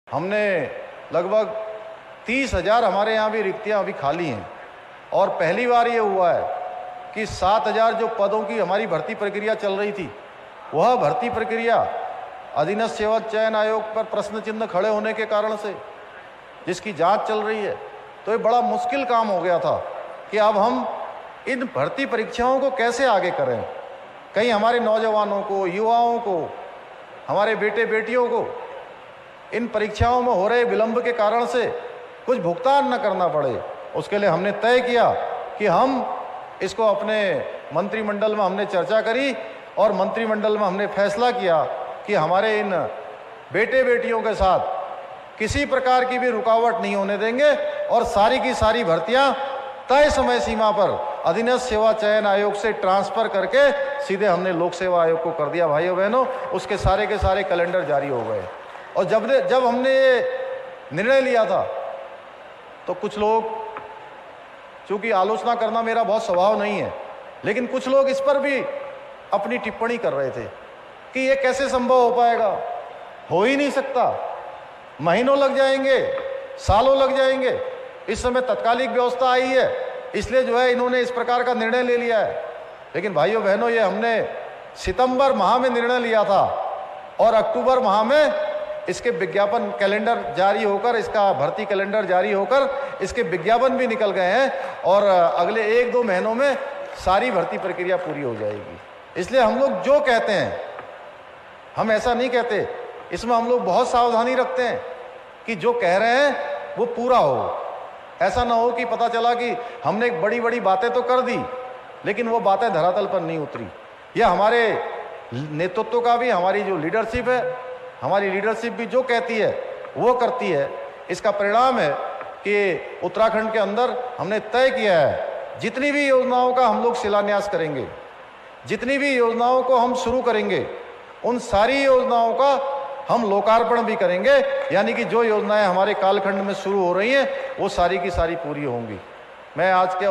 हमने लगभग 30,000 हमारे यहाँ भी रिक्तियाँ अभी खाली हैं और पहली बार ये हुआ है कि 7,000 जो पदों की हमारी भर्ती प्रक्रिया चल रही थी, वह भर्ती प्रक्रिया अधीनस्थ सेवा चयन आयोग पर प्रश्न चिन्ह खड़े होने के कारण से जिसकी जांच चल रही है, तो ये बड़ा मुश्किल काम हो गया था कि अब हम इन भर्ती परीक्षाओं को कैसे आगे करें। कहीं हमारे नौजवानों को, युवाओं को, हमारे बेटे बेटियों को इन परीक्षाओं में हो रहे विलंब के कारण से कुछ भुगतान न करना पड़े। उसके लिए हमने तय किया कि हम इसको अपने मंत्रिमंडल में हमने चर्चा करी और मंत्रिमंडल में हमने फैसला किया कि हमारे इन बेटे बेटियों के साथ किसी प्रकार की भी रुकावट नहीं होने देंगे और सारी की सारी भर्तियां तय समय सीमा पर अधीनस्थ सेवा चयन आयोग से ट्रांसफर करके सीधे हमने लोक सेवा आयोग को कर दिया। भाइयों बहनों, उसके सारे के सारे कैलेंडर जारी हो गए। और जब हमने ये निर्णय लिया था तो कुछ लोग, चूंकि आलोचना करना मेरा बहुत स्वभाव नहीं है, लेकिन कुछ लोग इस पर भी अपनी टिप्पणी कर रहे थे कि ये कैसे संभव हो पाएगा, हो ही नहीं सकता, महीनों लग जाएंगे, सालों लग जाएंगे। इस समय तत्कालिक व्यवस्था आई है, इसलिए जो है इन्होंने इस प्रकार का निर्णय ले लिया है। लेकिन भाइयों बहनों, ये हमने सितंबर माह में निर्णय लिया था और अक्टूबर माह में इसके विज्ञापन कैलेंडर जारी होकर, इसका भर्ती कैलेंडर जारी होकर इसके विज्ञापन भी निकल गए हैं और अगले 1-2 महीनों में सारी भर्ती प्रक्रिया पूरी हो जाएगी। इसलिए हम लोग जो कहते हैं, हम ऐसा नहीं कहते, इसमें हम लोग बहुत सावधानी रखते हैं कि जो कह रहे हैं वो पूरा हो। ऐसा ना हो कि पता चला कि हमने बड़ी बड़ी बातें तो कर दी लेकिन वो बातें धरातल पर नहीं उतरी। यह हमारे नेतृत्व का भी, हमारी जो लीडरशिप है, हमारी लीडरशिप भी जो कहती है वो करती है। इसका परिणाम है कि उत्तराखंड के अंदर हमने तय किया है जितनी भी योजनाओं का हम लोग शिलान्यास करेंगे, जितनी भी योजनाओं को हम शुरू करेंगे, उन सारी योजनाओं का हम लोकार्पण भी करेंगे। यानी कि जो योजनाएं हमारे कालखंड में शुरू हो रही हैं वो सारी की सारी पूरी होंगी। मैं आज के